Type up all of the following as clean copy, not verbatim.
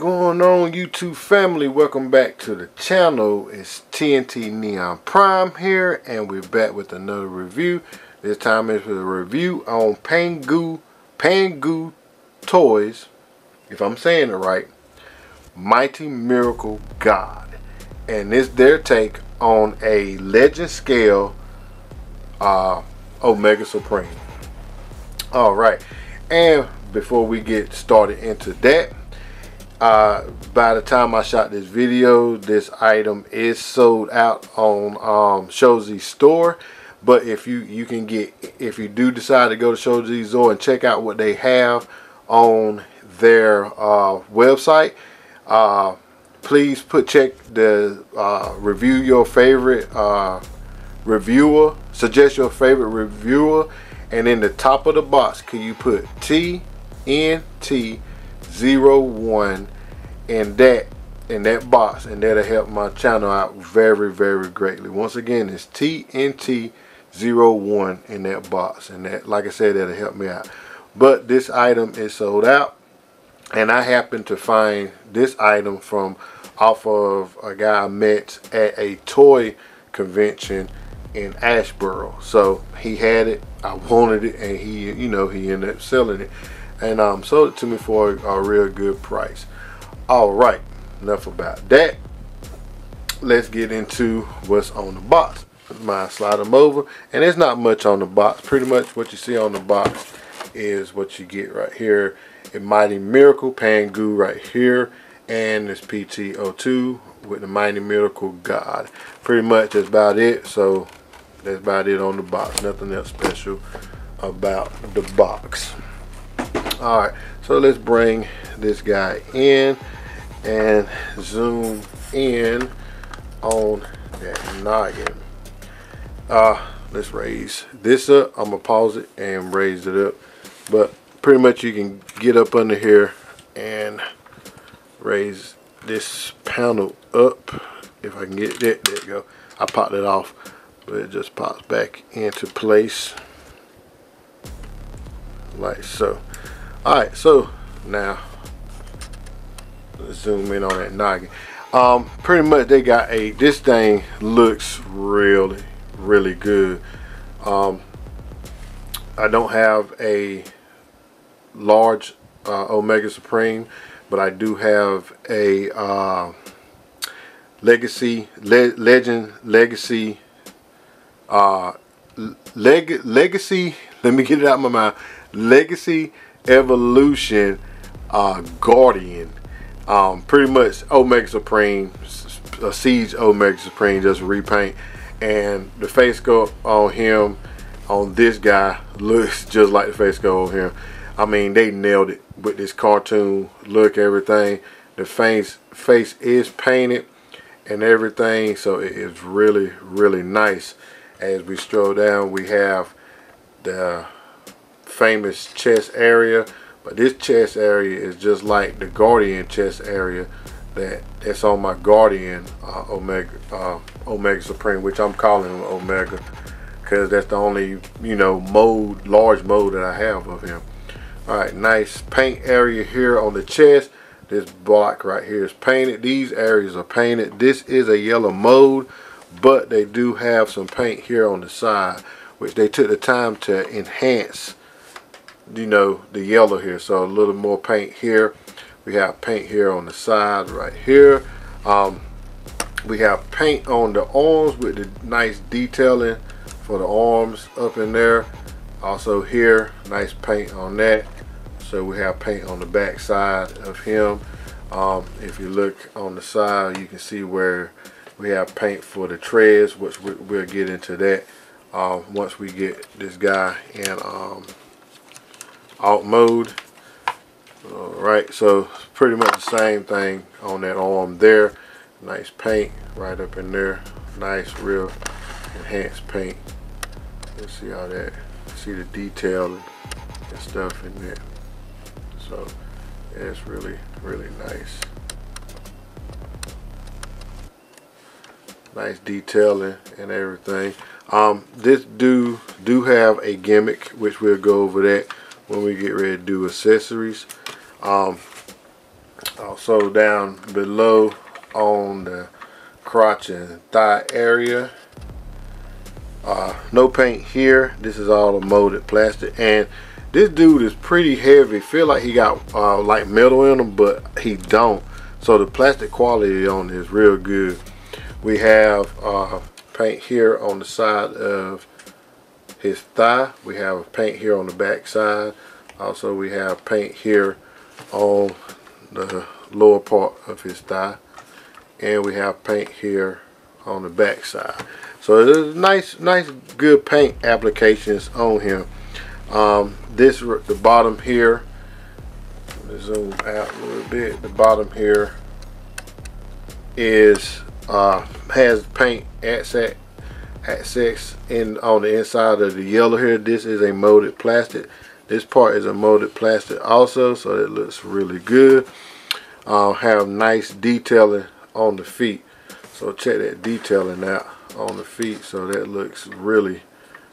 going on, YouTube family? Welcome back to the channel. It's TNT Neon Prime here, and we're back with another review. This time it's a review on Pangu Toys, if I'm saying it right, Mighty Miracle God, and it's their take on a legend scale Omega Supreme. All right, and before we get started into that, by the time I shot this video, this item is sold out on Shozi's store. But if you do decide to go to Shozi's store and check out what they have on their website, please review your favorite reviewer, suggest your favorite reviewer, and in the top of the box can you put TNT01 in that box, and that'll help my channel out very greatly. Once again, it's TNT01 in that box, and that, like I said, that'll help me out. But this item is sold out, and I happened to find this item off of a guy I met at a toy convention in Asheboro. So he had it, I wanted it, and he ended up selling it, and sold it to me for a real good price. All right, enough about that. Let's get into what's on the box. Might slide them over, and there's not much on the box. Pretty much what you see on the box is what you get right here. A Mighty Miracle Pangu right here, and this PT-02 with the Mighty Miracle God. Pretty much that's about it. So that's about it on the box. Nothing else special about the box. All right, so let's bring this guy in and zoom in on that noggin. Let's raise this up. I'm gonna pause it and raise it up, but pretty much you can get up under here and raise this panel up. If I can get that, there you go. I popped it off, but it just pops back into place like so. All right, so now let's zoom in on that noggin. Pretty much they got this thing looks really good. I don't have a large Omega Supreme, but I do have a legacy let me get it out of my mind, Legacy Evolution Guardian. Pretty much Omega Supreme, Siege Omega Supreme, just repaint, and the face sculpt on him, on this guy, looks just like the face sculpt on him. I mean, they nailed it with this cartoon look, everything. The face is painted and everything, so it is really nice. As we stroll down, we have the famous chest area, but this chest area is just like the Guardian chest area that's on my Guardian Omega Supreme, which I'm calling Omega because that's the only large mode that I have of him. All right, nice paint area here on the chest. This block right here is painted. These areas are painted. This is a yellow mode, but they do have some paint here on the side, which they took the time to enhance the yellow here. So a little more paint here. We have paint here on the side right here. We have paint on the arms with the nice detailing for the arms up in there. Also here, nice paint on that. So we have paint on the back side of him. If you look on the side, you can see where we have paint for the treads, which we'll get into that once we get this guy in alt mode. Alright, so pretty much the same thing on that arm there. Nice paint right up in there. Nice, real enhanced paint. Let's see how that, see the detail and stuff in there. So yeah, it's really nice. Nice detailing and everything. This do have a gimmick, which we'll go over that when we get ready to do accessories. Also down below on the crotch and thigh area, no paint here. This is all a molded plastic, and this dude is pretty heavy. Feel like he got like metal in him, but he don't. So the plastic quality on it is real good. We have paint here on the side of his thigh. We have paint here on the back side. Also we have paint here on the lower part of his thigh, and we have paint here on the back side. So there's nice good paint applications on him. The bottom here, zoom out a little bit, the bottom here is has paint accents in on the inside of the yellow here. This is a molded plastic. This part is a molded plastic also, so it looks really good. Have nice detailing on the feet, so check that detailing out on the feet. So that looks really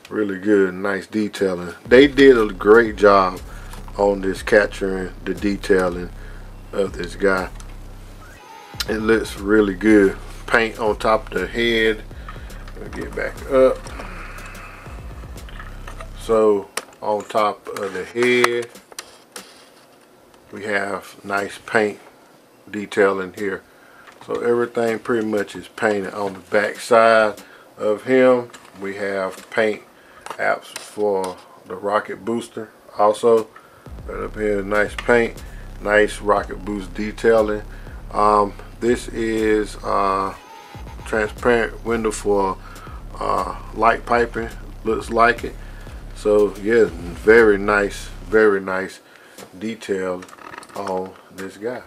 good. Nice detailing. They did a great job on this, capturing the detailing of this guy. It looks really good. Paint on top of the head. Let me get back up. So on top of the head we have nice paint detailing here. So everything pretty much is painted. On the back side of him we have paint apps for the rocket booster. Also right up here, nice paint, nice rocket boost detailing. This is transparent window for light piping, looks like it. So yeah, very nice detail on this guy.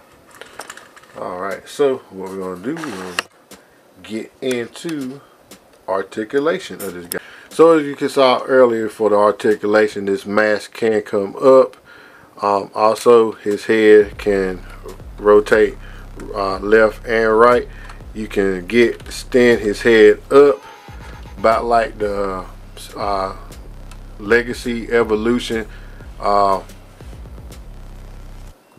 Alright, so what we're going to do, we're going to get into articulation of this guy. So as you can saw earlier, for the articulation, this mask can come up. Also his head can rotate left and right. You can stand his head up about like the Legacy Evolution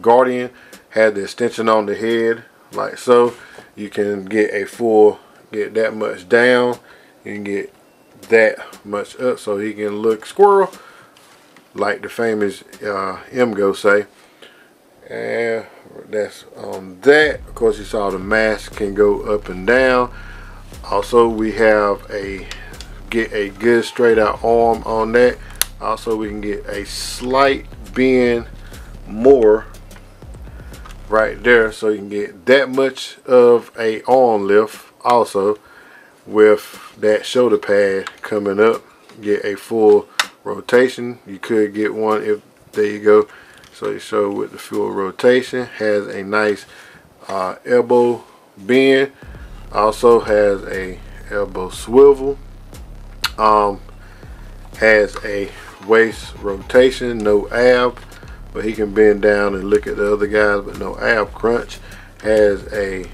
Guardian had the extension on the head like so. You can get that much down, you can get that much up, so he can look squirrel like the famous MGO say. And that's on that. Of course, you saw the mask can go up and down. Also we have get a good straight out arm on that. Also we can get a slight bend more right there, so you can get that much of a arm lift. Also with that shoulder pad coming up, get a full rotation. You could get one if, there you go. So you show with the full rotation, has a nice elbow bend, also has a elbow swivel, has a waist rotation, no ab, but he can bend down and look at the other guys, but no ab crunch. Has a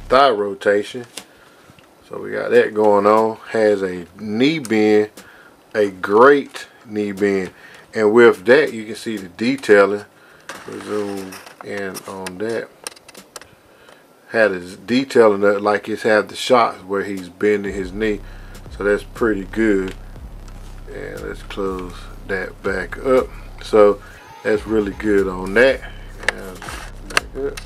thigh rotation, so we got that going on. Has a knee bend, a great knee bend, and with that you can see the detailing. We'll zoom in on that. Had his detailing that like it's had the shots where he's bending his knee, so that's pretty good. And let's close that back up. So that's really good on that. And back up.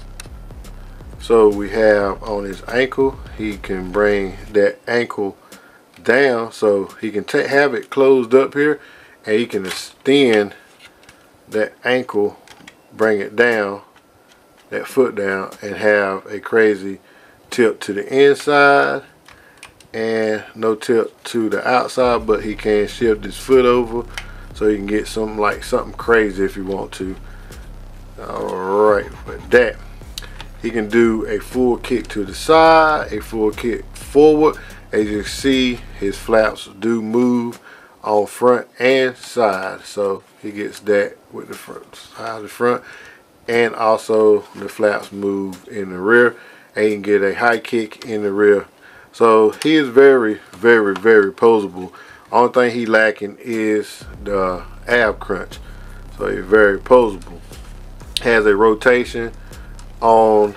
So we have on his ankle, he can bring that ankle down, so he can have it closed up here, and he can extend that ankle, bring it down, that foot down, and have a crazy tip to the inside and no tip to the outside, but he can shift his foot over so you can get something crazy if you want to. Alright, with that he can do a full kick to the side, a full kick forward. As you see, his flaps do move on front and side, so he gets that with the front side of the front, and also the flaps move in the rear, and you can get a high kick in the rear. So he is very poseable. Only thing he lacking is the ab crunch, so he's very poseable. Has a rotation on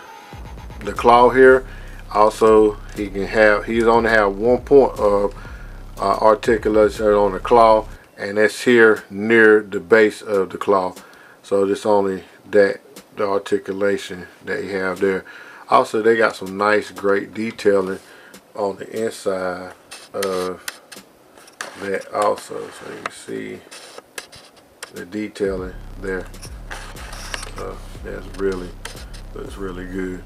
the claw here. Also, he's only have 1 point of articulation on the claw, and that's here near the base of the claw. So it's only the articulation that you have there. Also, they got some nice, great detailing on the inside of that also. So you can see the detailing there. So looks really good.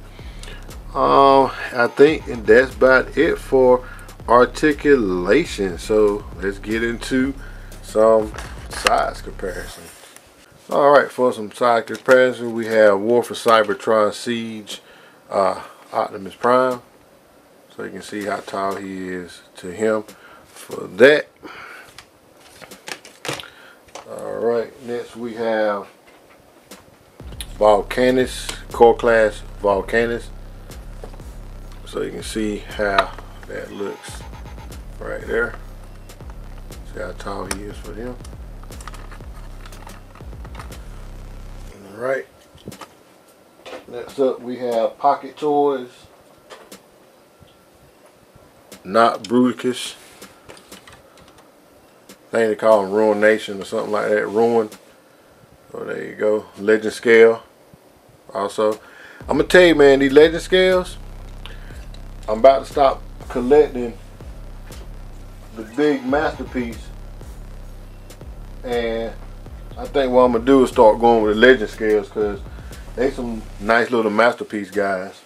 I think that's about it for articulation. So let's get into some size comparison. Alright, for some size comparison, we have War for Cybertron Siege Optimus Prime. So you can see how tall he is to him for that. Alright, next we have Volcanus, Core Class Volcanus. So you can see how that looks right there. See how tall he is for him. Alright. Next up we have Pocket Toys. Not Bruticus. I think they call him Ruin Nation or something like that. Ruin. So there you go. Legend Scale. Also, I'm gonna tell you, man, these Legend Scales, I'm about to stop collecting the big masterpiece, and I think what I'm gonna do is start going with the Legend Scales, because they some nice little masterpiece guys.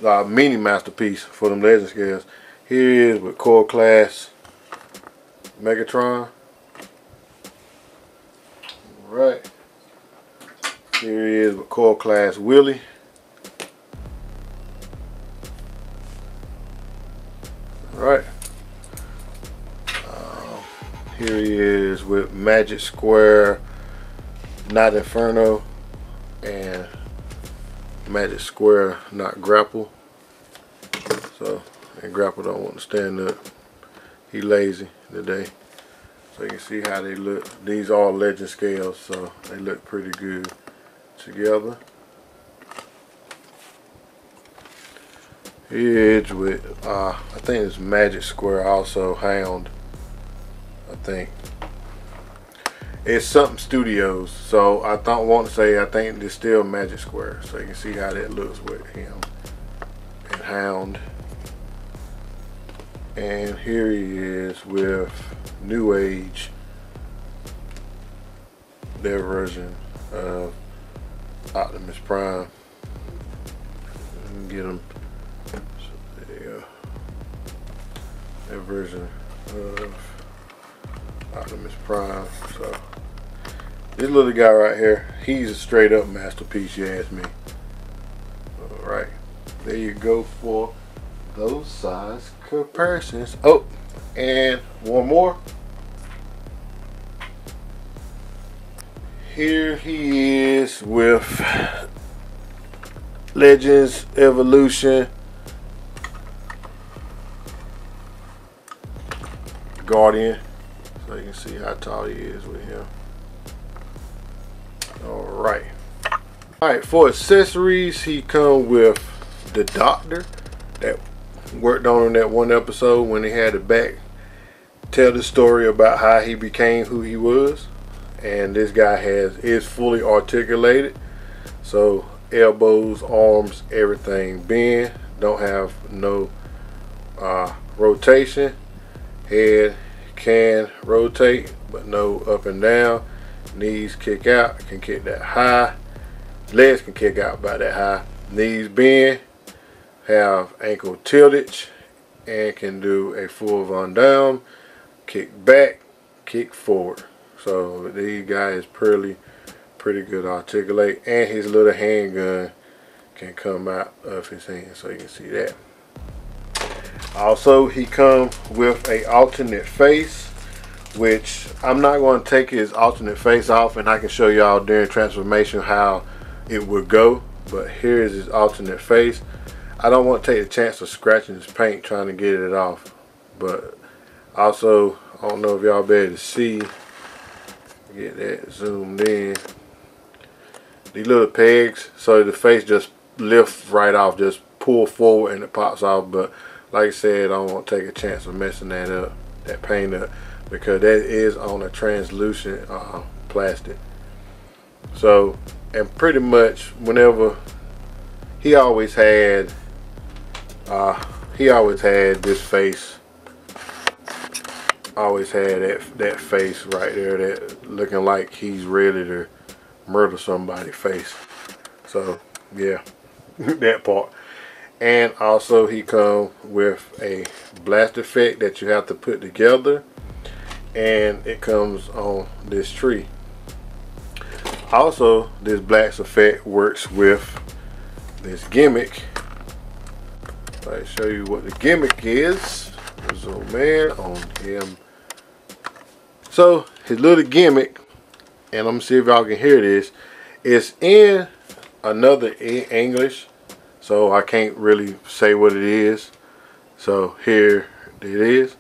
Mini masterpiece for them Legend Scales. Here he is with Core Class Megatron. Alright. Here he is with Core Class Willie. Alright. Here he is with Magic Square Not Inferno and Magic Square Not Grapple. So, and Grapple don't want to stand up. He lazy today. So you can see how they look. These are Legend Scales, so they look pretty good together. Here's with I think it's Magic Square, also Hound. I think it's something Studios. So I don't want to say, I think it's still Magic Square. So you can see how that looks with him and Hound. And here he is with New Age, their version of Optimus Prime. Get him. So there you go. Their version of Optimus Prime. So this little guy right here, he's a straight up masterpiece, you ask me. Alright, there you go for those size comparisons. Oh, and one more. Here he is with Legends Evolution Guardian. So you can see how tall he is with him. Alright. Alright, for accessories, he come with the Doctor that worked on in that one episode when he had to tell the story about how he became who he was. And this guy is fully articulated, so elbows, arms, everything bend, don't have no rotation. Head can rotate but no up and down. Knees kick out, can kick that high. Legs can kick out about that high. Knees bend, have ankle tiltage, and can do a full Van Dam, kick back, kick forward. So these guys pretty good articulate, and his little handgun can come out of his hand, so you can see that. Also, he comes with a alternate face, which I'm not going to take his alternate face off, and I can show y'all during transformation how it would go. But here is his alternate face. I don't want to take the chance of scratching his paint trying to get it off. But also, I don't know if y'all be able to see. Get that zoomed in. these little pegs, so the face just lifts right off, just pull forward and it pops off. But like I said, I don't want to take a chance of messing that up, that paint up, because that is on a translucent plastic. So, and pretty much whenever he always had this face, always had that face right there, that looking like he's ready to murder somebody face. So yeah, that part. And also he comes with a blast effect that you have to put together, and it comes on this tree. Also, this blast effect works with this gimmick. I'll show you what the gimmick is. Zoom in on him. So his little gimmick, and I'm gonna see if y'all can hear this, it's in another English, so I can't really say what it is. So here it is.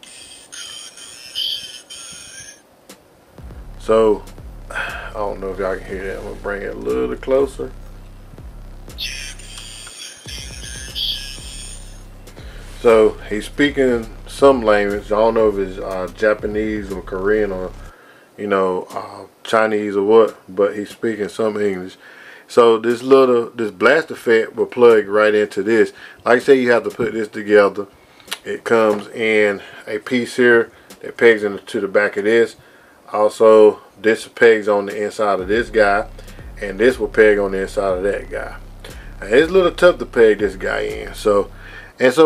So I don't know if y'all can hear that. I'm gonna bring it a little closer. So he's speaking some language. I don't know if it's Japanese or Korean or, you know, Chinese or what, but he's speaking some English. So this blast effect will plug right into this. Like I say, you have to put this together. It comes in a piece here that pegs into the back of this. Also, this pegs on the inside of this guy, and this will peg on the inside of that guy. And it's a little tough to peg this guy in. So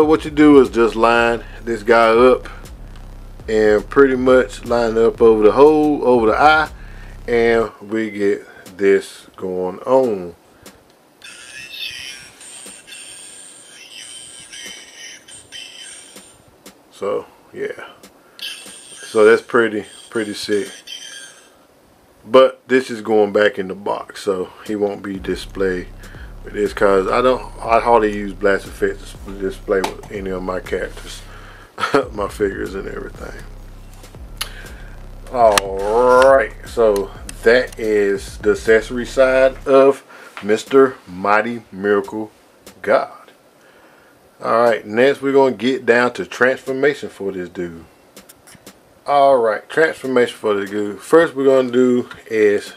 what you do is just line this guy up, and pretty much line it up over the hole, over the eye, and we get this going on. So yeah, so that's pretty sick. But this is going back in the box, so he won't be displayed with this, cause I hardly use blast effects to display with any of my characters, my figures and everything. Alright, so that is the accessory side of Mr. Mighty Miracle God. Alright, next we're going to get down to transformation for this dude. Alright, transformation for this dude. First we're going to do is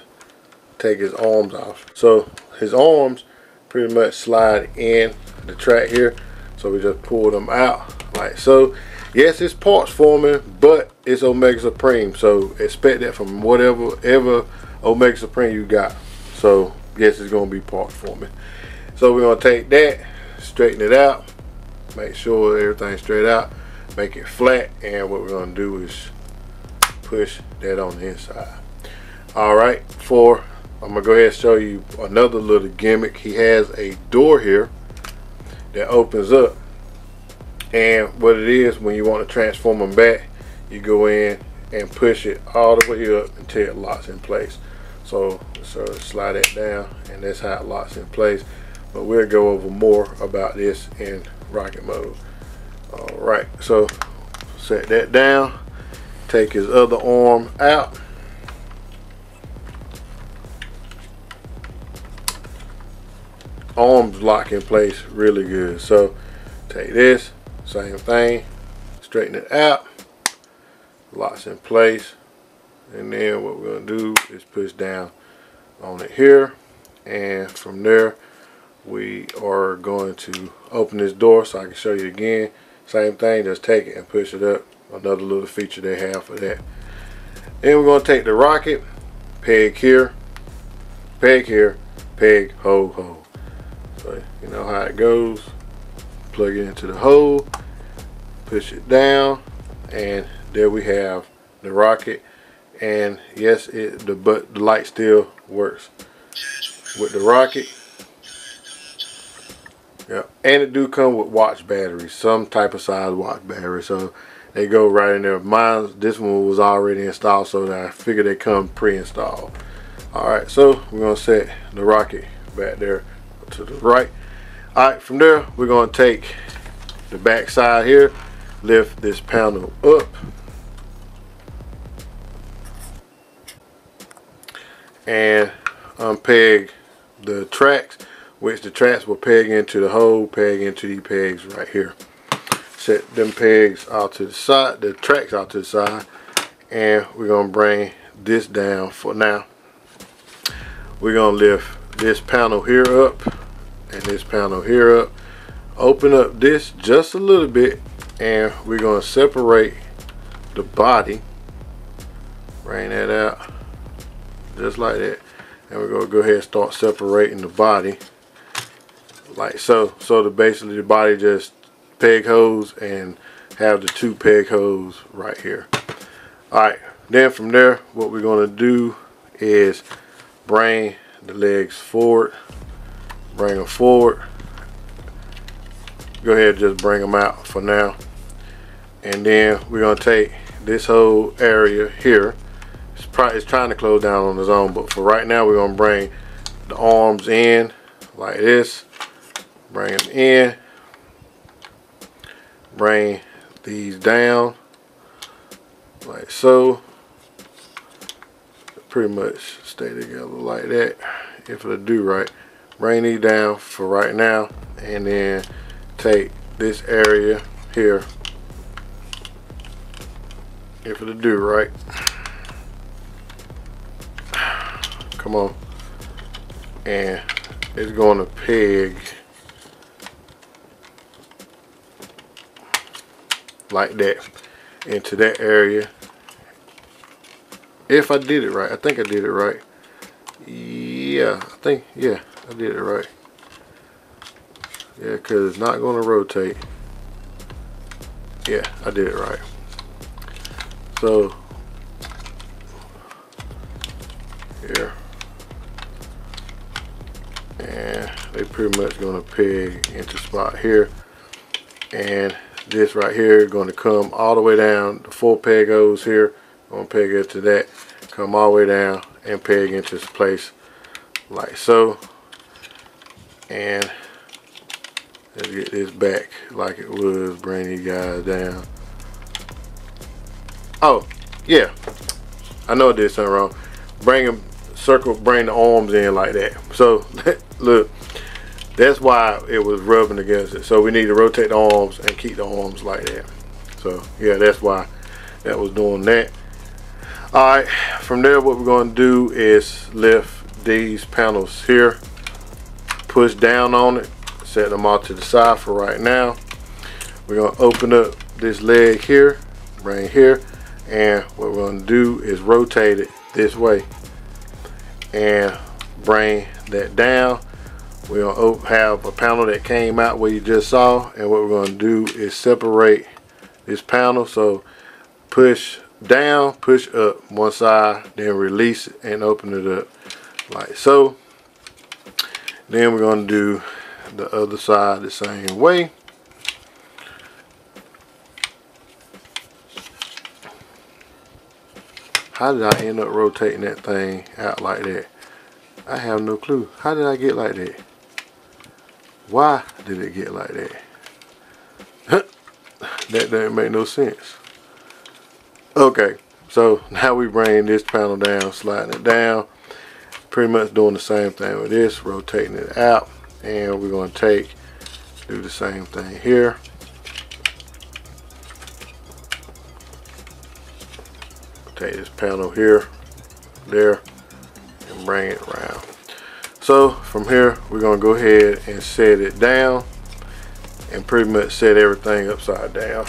take his arms off. So his arms pretty much slide in the track here. So we just pull them out like so. Yes, it's parts forming, but it's Omega Supreme. So expect that from whatever Omega Supreme you got. So yes, it's going to be parts forming. So we're going to take that, straighten it out, make sure everything's straight out, make it flat, and what we're going to do is push that on the inside. Alright, I'm going to go ahead and show you another little gimmick. He has a door here that opens up, and what it is, when you want to transform them back, you go in and push it all the way up until it locks in place. So slide that down, and that's how it locks in place. But we'll go over more about this in rocket mode. Alright, so set that down, take his other arm out, arms lock in place really good. So take this, same thing, straighten it out, locks in place, and then what we're going to do is push down on it here, and from there we are going to open this door so I can show you again. Same thing, just take it and push it up. Another little feature they have for that. Then we're going to take the rocket, peg here, peg, hole. So you know how it goes. Plug it into the hole, push it down, and there we have the rocket. And yes, the light still works with the rocket. Yeah, and it do come with watch batteries, some type of size watch battery, so they go right in there. This one was already installed, so that I figured they come pre-installed. Alright, so we're gonna set the rocket back there to the right. Alright, from there we're gonna take the back side here, lift this panel up, and unpeg the tracks, which the tracks will peg into the hole, peg into these pegs right here. Set them pegs out to the side, the tracks out to the side, and we're gonna bring this down for now. We're gonna lift this panel here up and this panel here up. Open up this just a little bit, and we're gonna separate the body. Bring that out just like that, and we're gonna go ahead and start separating the body like so. So basically the body just peg holes and have the 2 peg holes right here. Alright, then from there what we're gonna do is bring the legs forward, bring them forward. Go ahead and just bring them out for now, and then we're gonna take this whole area here. It's trying to close down on its own, but for right now we're gonna bring the arms in like this, bring them in, bring these down like so. Pretty much stay together like that if it'll do right. Bring these down for right now, and then take this area here if it'll do right. Come on. And it's going to peg like that into that area. If I did it right, I think I did it right. Yeah, I did it right. Yeah, because it's not going to rotate. Yeah, I did it right. So here, and they pretty much going to peg into spot here, and this right here is going to come all the way down. The 4 peg holes here, going to peg into that, come all the way down and peg into its place like so. And let's get this back like it was. Bring these guys down. Oh yeah, I know I did something wrong. Bring them circle, bring the arms in like that. So look, that's why it was rubbing against it. So we need to rotate the arms and keep the arms like that. So yeah, that's why that was doing that. Alright, from there what we're going to do is lift these panels here, push down on it, set them all to the side for right now. We're going to open up this leg here, bring here, and what we're going to do is rotate it this way and bring that down. We're going to have a panel that came out where you just saw, and what we're going to do is separate this panel. So push down, push up one side, then release it and open it up like so. Then we're going to do the other side the same way. How did I end up rotating that thing out like that? I have no clue. How did I get like that? Why did it get like that? That doesn't make no sense. Okay, so now we bring this panel down, sliding it down, pretty much doing the same thing with this, rotating it out, and we're going to do the same thing here. Take this panel here, there, and bring it around. So from here we're going to go ahead and set it down and pretty much set everything upside down.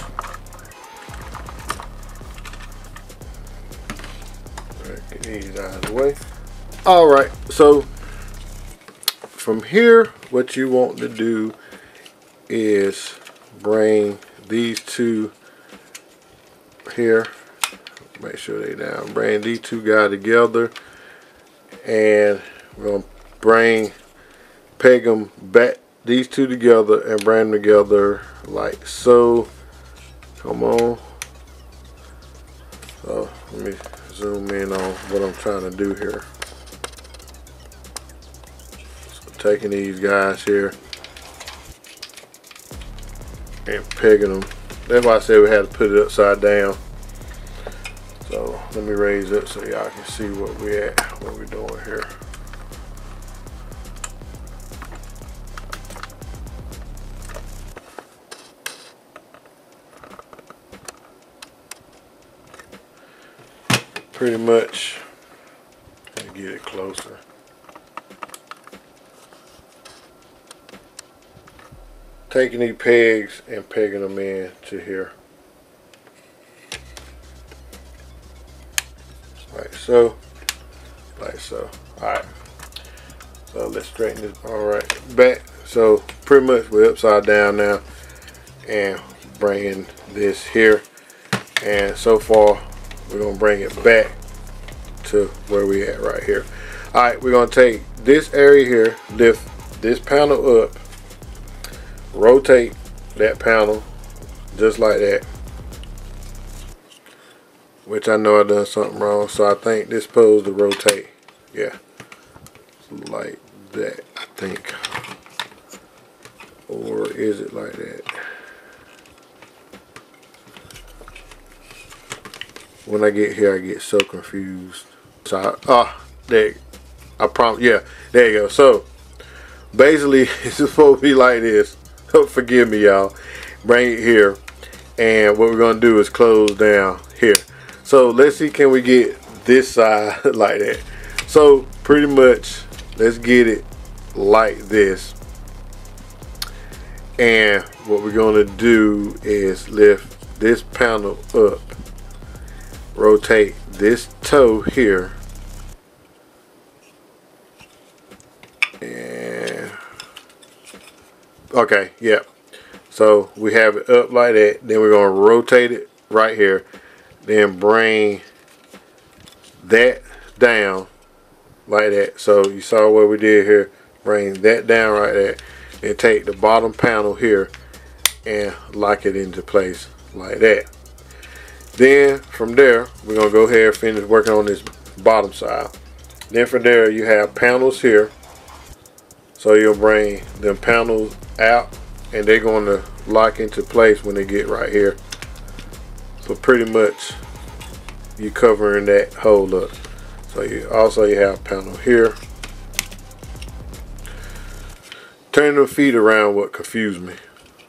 Get these out of the way. Alright, so from here what you want to do is bring these 2 here, make sure they down, bring these 2 guys together, and we're going to peg them back, these 2 together, and bring them together like so. Come on. So let me zoom in on what I'm trying to do here. So taking these guys here and pegging them. That's why I said we had to put it upside down. So let me raise up so y'all can see what we're doing here. pretty much, let me get it closer. Taking these pegs and pegging them in to here. Like so. Like so. Alright. So let's straighten this. Alright. Back. So pretty much we're upside down now. And bringing this here. And so far we're going to bring it back to where we at right here. Alright. We're going to take this area here. Lift this panel up. Rotate that panel just like that, which I know I done something wrong, so I think this supposed to rotate, yeah, like that, I think, or is it like that? When I get here I get so confused. So there, I promise, yeah, there you go. So basically it's supposed to be like this. Forgive me, y'all. Bring it here, and what we're gonna do is close down here. So let's see, can we get this side like that? So pretty much let's get it like this, and what we're gonna do is lift this panel up, rotate this toe here, and okay, yeah. So we have it up like that. Then we're gonna rotate it right here. Then bring that down like that. So you saw what we did here. Bring that down right there. And take the bottom panel here and lock it into place like that. Then from there, we're gonna go ahead and finish working on this bottom side. Then from there, you have panels here. So you'll bring them panels out, and they're going to lock into place when they get right here. So pretty much you covering that hole up. So you have panel here. Turning the feet around what confused me.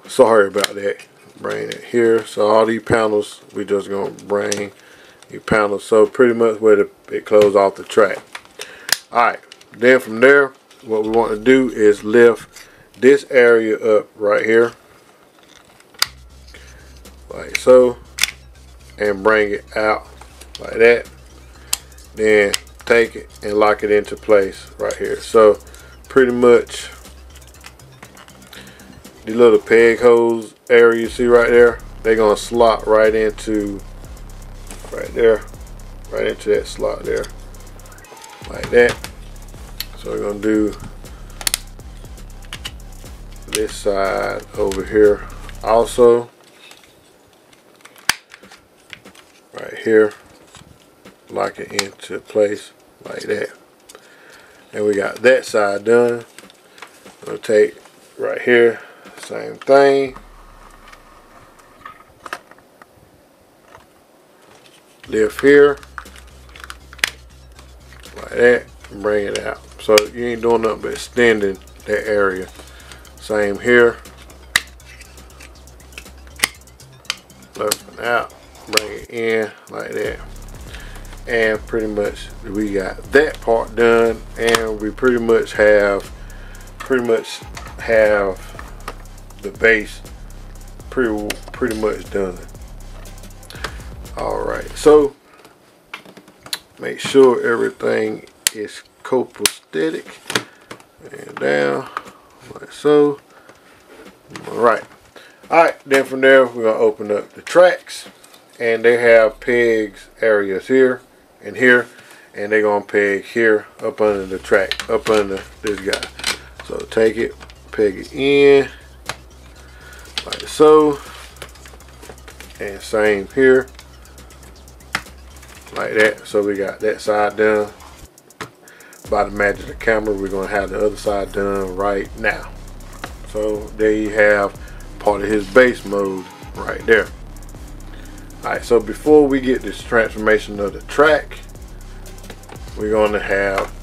Sorry about that. Bring it here. So all these panels, we just gonna bring these panels. So pretty much where it closes off the track. Alright, then from there, what we want to do is lift this area up right here like so, and bring it out like that. Then take it and lock it into place right here. So pretty much the little peg holes area you see right there, they're gonna slot right into right there, right into that slot there like that. So we're gonna do this side over here also, right here, lock it into place like that. And we got that side done. We'll take right here, same thing, lift here like that, and bring it out. So you ain't doing nothing but extending that area. Same here, lifting out, bring it in like that, and pretty much we got that part done, and we pretty much have the base pretty much done. All right, so make sure everything is copacetic and down like so. Alright, then from there we're going to open up the tracks, and they have pegs areas here and here, and they're going to peg here up under the track, up under this guy. So take it, peg it in like so, and same here like that. So we got that side done. By the magic of the camera, we're going to have the other side done right now. So there you have part of his base mode right there. Alright, so before we get this transformation of the track, we're going to have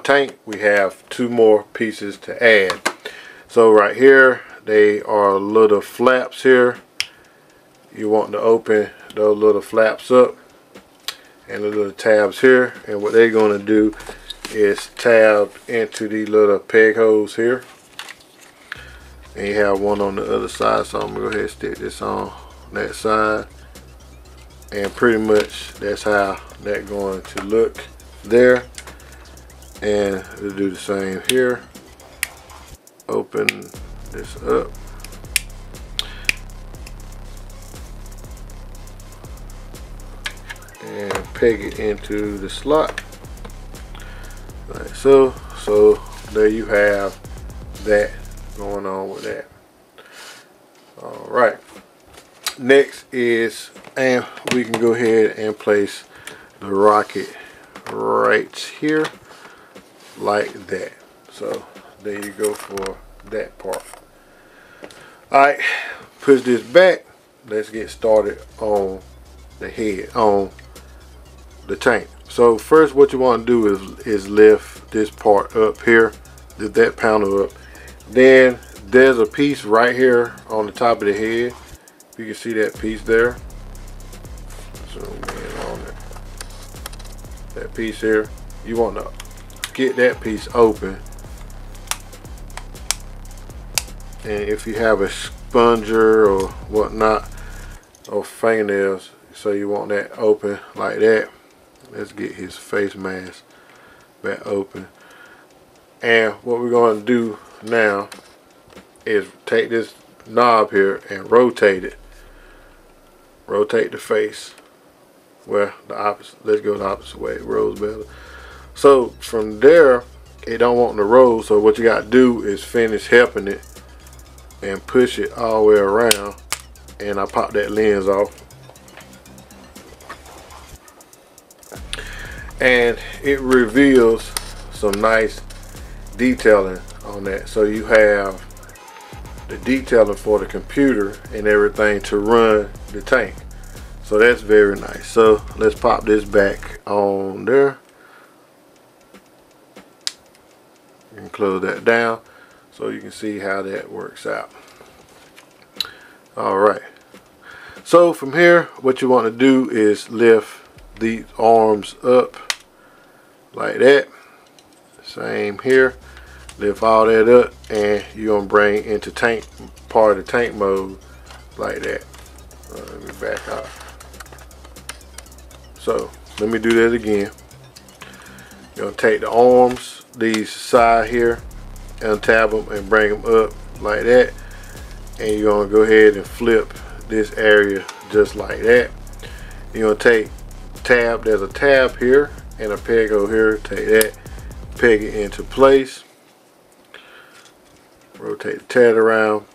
tank. We have two more pieces to add. So right here, they are little flaps here. You want to open those little flaps up, and the little tabs here, and what they're going to do is tab into these little peg holes here, and you have one on the other side. So I'm gonna go ahead and stick this on that side, and pretty much that's how that's going to look there. And we'll do the same here. Open this up, and peg it into the slot like so. So there you have that going on with that. All right, next is, and we can go ahead and place the rocket right here like that. So there you go for that part. All right, push this back. Let's get started on the head, on the tank. So first what you want to do is lift this part up here, lift that panel up. Then there's a piece right here on the top of the head. You can see that piece there. Zoom in on it. That piece here. You want to get that piece open. And if you have a sponger or whatnot, or fingernails, so you want that open like that. Let's get his face mask back open. And what we're going to do now is take this knob here and rotate it. Rotate the face. Well, the opposite. Let's go the opposite way. It rolls better. So from there, it don't want to roll. So what you got to do is finish helping it and push it all the way around. And I pop that lens off. And it reveals some nice detailing on that. So you have the detailing for the computer and everything to run the tank. So that's very nice. So let's pop this back on there. You can close that down so you can see how that works out. Alright. So from here, what you want to do is lift these arms up like that. Same here. Lift all that up, and you're gonna bring into tank, part of the tank mode like that. Let me back up. So let me do that again. You're gonna take the arms, these side here, untab them and bring them up like that, and you're gonna go ahead and flip this area just like that. You're gonna take tab, there's a tab here and a peg over here. Take that, peg it into place, rotate the tab around,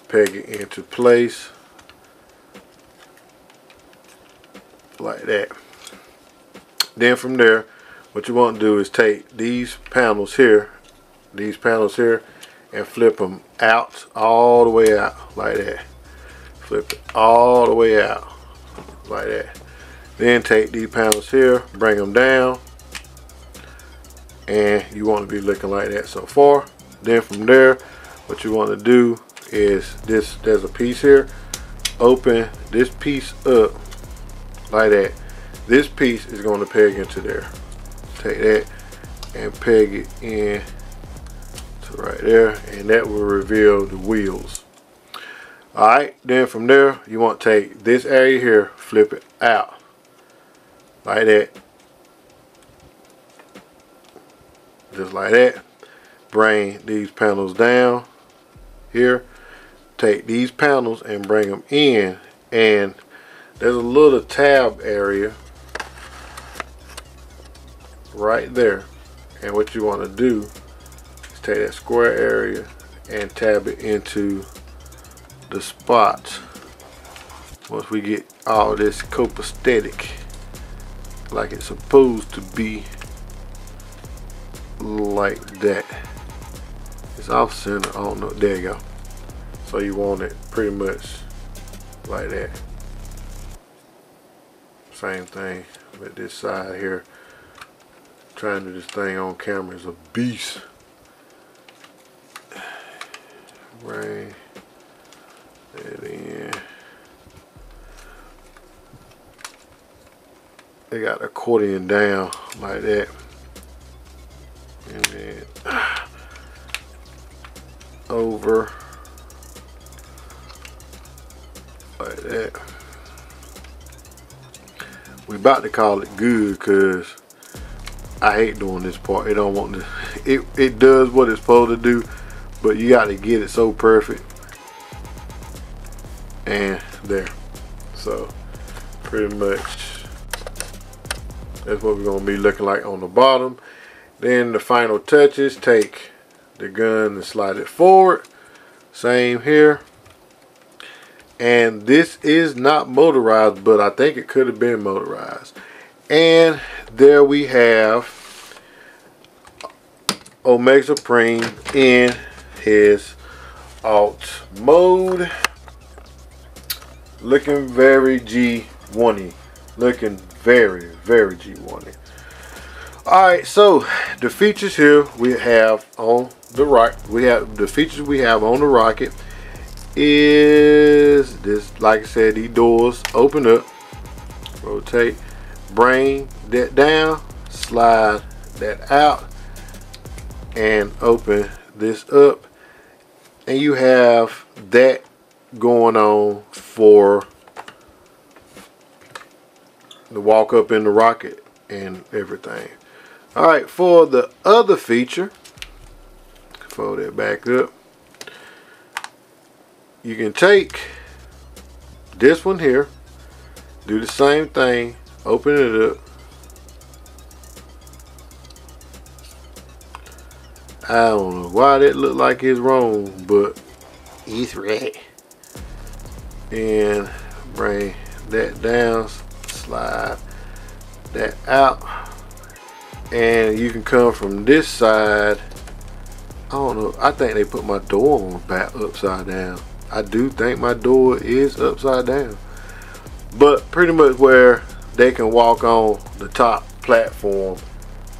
peg it into place like that. Then from there, what you want to do is take these panels here, and flip them out, all the way out like that. Flip it all the way out like that. Then take these panels here, bring them down, and you want to be looking like that so far. Then from there, what you want to do is this, there's a piece here, open this piece up like that. This piece is going to peg into there. Take that and peg it in to right there, and that will reveal the wheels. Alright, then from there you want to take this area here, flip it out like that, just like that. Bring these panels down here, take these panels and bring them in, and there's a little tab area right there, and what you want to do is take that square area and tab it into the spots. Once we get all this copacetic like it's supposed to be, like that. It's off center, I don't know, there you go. So you want it pretty much like that. Same thing with this side here. Trying to do this thing on camera is a beast. Bring that in. they got accordion down like that, and then over like that. We about to call it good because I hate doing this part. It don't want to. It does what it's supposed to do, but you got to get it so perfect. And there. So pretty much that's what we're gonna be looking like on the bottom. Then the final touches, take the gun and slide it forward. Same here. And this is not motorized, but I think it could have been motorized. And there we have Omega Supreme in his alt mode. Looking very G1-y. Looking very, very G1-y. Alright, so the features here we have on the rocket. We have the features we have on the rocket is this, like I said, these doors open up, rotate, bring that down, slide that out, and open this up, and you have that going on for the walk up in the rocket and everything. Alright, for the other feature, fold it back up. You can take this one here, do the same thing, open it up. I don't know why that look like it's wrong, but it's right. And bring that down, slide that out, and you can come from this side. I don't know, I think they put my door on back upside down. I do think my door is upside down, but pretty much where they can walk on the top platform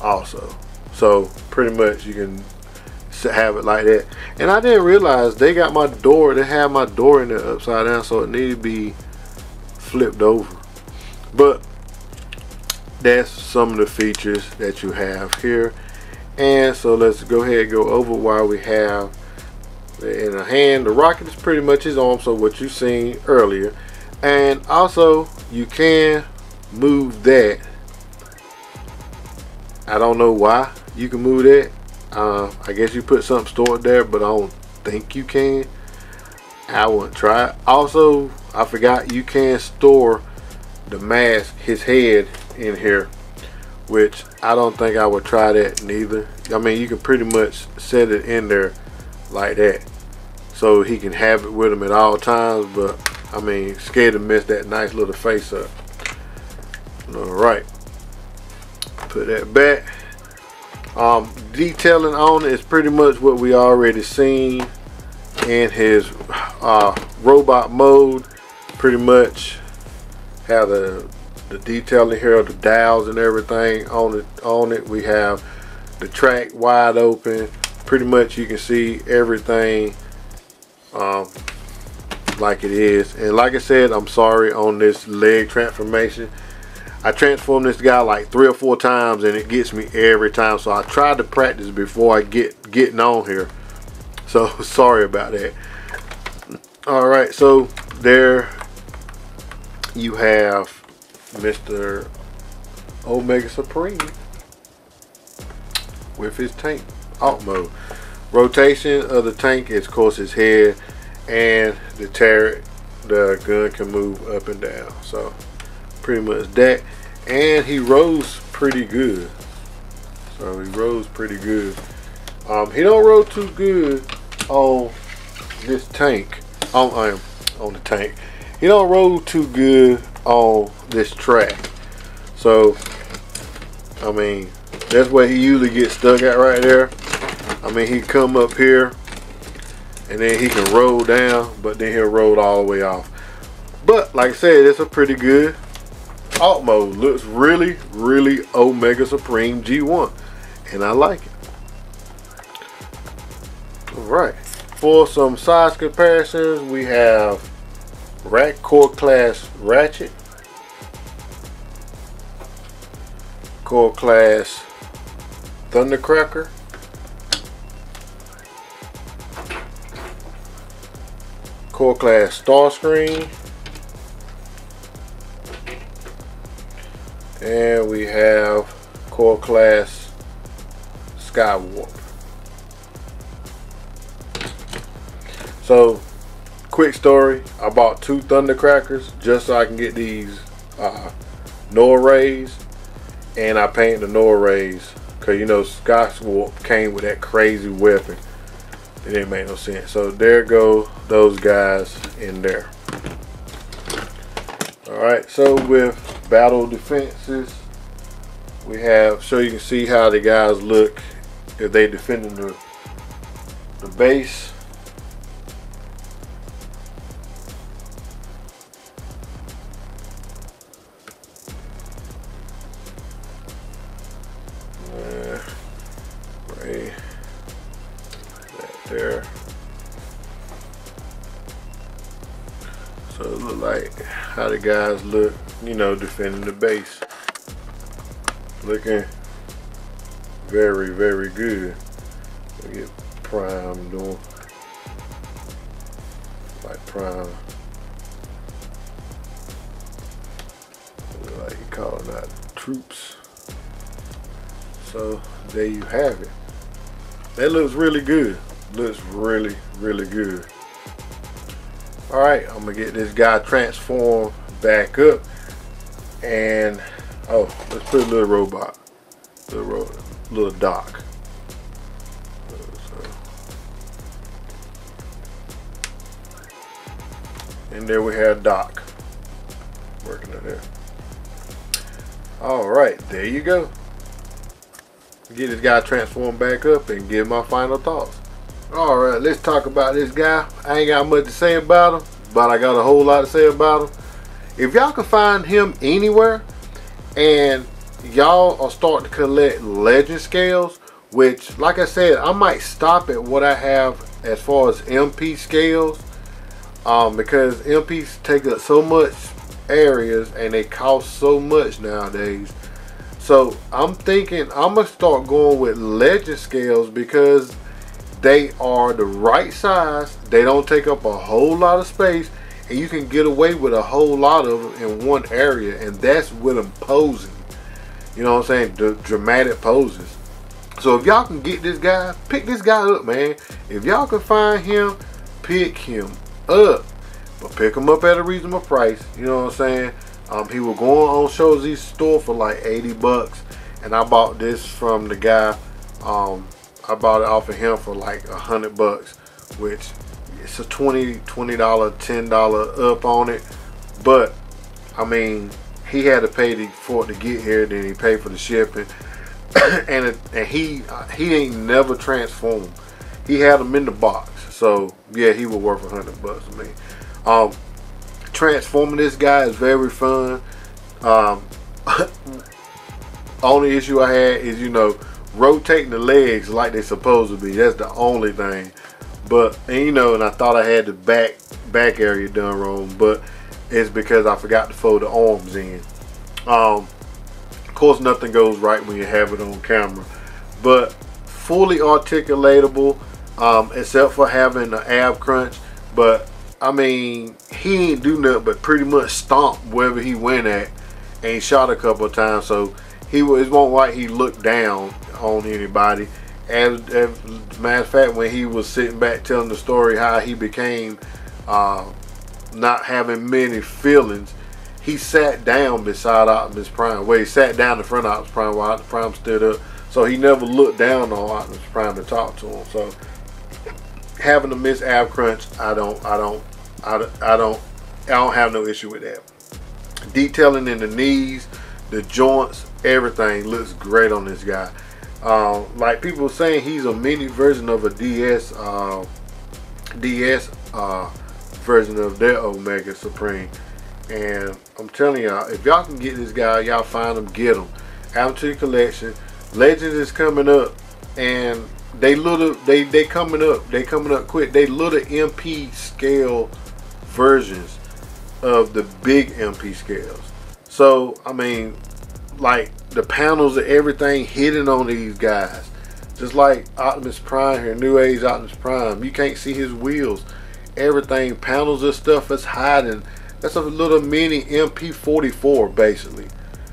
also. So pretty much you can have it like that. And I didn't realize they got my door, they have my door in there upside down, so it needed to be flipped over. But that's some of the features that you have here. And so let's go ahead and go over why we have in a hand. The rocket is pretty much his arm, so what you seen earlier. And also you can move that. I don't know why you can move that. I guess you put something stored there, but I don't think you can. I wouldn't try it. Also, I forgot you can store the mask, his head, in here, which I don't think I would try that neither. I mean, you can pretty much set it in there like that, so he can have it with him at all times. But I mean, scared to miss that nice little face up. All right, put that back. Detailing on it is pretty much what we already seen in his robot mode. Pretty much have the detailing here, the dials and everything on it. We have the track wide open. Pretty much you can see everything like it is. And like I said, I'm sorry on this leg transformation. I transform this guy like 3 or 4 times and it gets me every time. So I tried to practice before I getting on here. So sorry about that. Alright, so there you have Mr. Omega Supreme with his tank alt mode. Rotation of the tank is of course his head, and the turret, the gun can move up and down. So pretty much that. And he rose pretty good. So he rose pretty good. He don't roll too good on this tank. On the tank. He don't roll too good on this track. So I mean, that's where he usually gets stuck at right there. I mean, he come up here and then he can roll down, but then he'll roll all the way off. But like I said, it's a pretty good alt mode. Looks really, really Omega Supreme G1, and I like it. Alright, for some size comparisons, we have Rat Core Class Ratchet Core Class Thundercracker. Core Class Starscream. And we have Core Class Skywarp. So, quick story. I bought 2 Thundercrackers just so I can get these Noah rays. And I painted the Noah rays because, you know, Skywarp came with that crazy weapon. It didn't make no sense. So there go those guys in there. Alright, so with battle defenses, we have, so you can see how the guys look if they defending the base. Right there. So it look like how the guys look, you know, defending the base. Looking very, very good. We get Prime doing like Prime. Look like he calling out troops. So there you have it. That looks really good. Looks really, really good. Alright, I'm gonna get this guy transformed back up. And oh, let's put a little robot. Little Doc. And there we have Doc working in there. Alright, there you go. Get this guy transformed back up and give my final thoughts. Alright, let's talk about this guy. I ain't got much to say about him, but I got a whole lot to say about him. If y'all can find him anywhere and y'all are starting to collect legend scales, which, like I said, I might stop at what I have as far as MP scales, because MPs take up so much areas and they cost so much nowadays. So I'm thinking I'm gonna start going with legend scales because they are the right size, they don't take up a whole lot of space, and you can get away with a whole lot of them in one area, and that's with them posing. You know what I'm saying? The dramatic poses. So if y'all can get this guy, pick this guy up, man. If y'all can find him, pick him up. But pick him up at a reasonable price. You know what I'm saying? He was going on Shozi's store for like 80 bucks. And I bought this from the guy. I bought it off of him for like 100 bucks. Which it's a $20, $10 up on it. But, I mean, he had to pay for it to get here. Then he paid for the shipping. and he ain't never transformed. He had them in the box. So, yeah, he was worth 100 bucks to me. Transforming this guy is very fun. Only issue I had is, you know, rotating the legs like they're supposed to be. That's the only thing. But, and you know, and I thought I had the back area done wrong, but it's because I forgot to fold the arms in. Of course, nothing goes right when you have it on camera, but fully articulatable, except for having an ab crunch. But I mean, he ain't do nothing but pretty much stomp wherever he went at, and he shot a couple of times. So it wasn't like he looked down on anybody. As a matter of fact, when he was sitting back telling the story how he became not having many feelings, he sat down beside Optimus Prime. Well, he sat down in front of Optimus Prime while Optimus Prime stood up. So he never looked down on Optimus Prime to talk to him. So having a missed ab crunch, I don't have no issue with that. Detailing in the knees, the joints, everything looks great on this guy. Like people saying, he's a mini version of a DS version of their Omega Supreme. And I'm telling y'all, if y'all can get this guy, y'all find him, get him. Add him to your collection. Legends is coming up, and they coming up quick. They little MP scale versions of the big MP scales. So I mean, like the panels and everything hidden on these guys. Just like Optimus Prime here, New Age Optimus Prime. You can't see his wheels. Everything, panels and stuff is hiding. That's a little mini MP44 basically.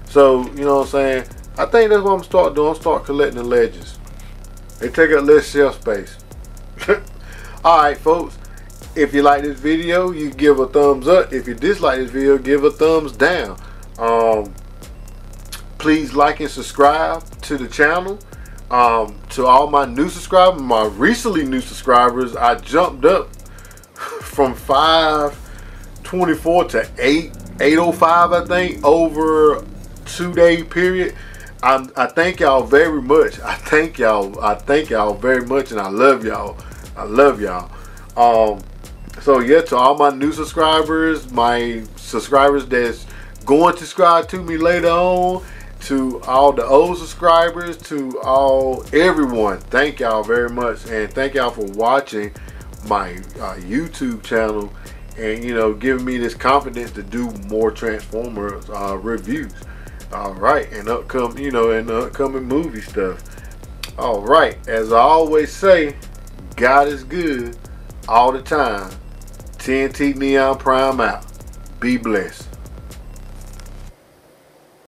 So, you know what I'm saying? I think that's what I'm start doing. I'm start collecting the legends. They take up less shelf space. Alright folks, if you like this video, you give a thumbs up. If you dislike this video, give a thumbs down. Please like and subscribe to the channel. To all my new subscribers, my recently new subscribers, I jumped up from 524 to 805, I think, over a 2-day period. I thank y'all very much. I thank y'all very much, and I love y'all. I love y'all. So yeah, to all my new subscribers, my subscribers that's going to subscribe to me later on, to all the old subscribers, to everyone, thank y'all very much, and thank y'all for watching my YouTube channel, and you know, giving me this confidence to do more Transformers reviews. All right, and upcoming, you know, and upcoming movie stuff. All right, as I always say, God is good all the time. TNT Neon Prime out. Be blessed.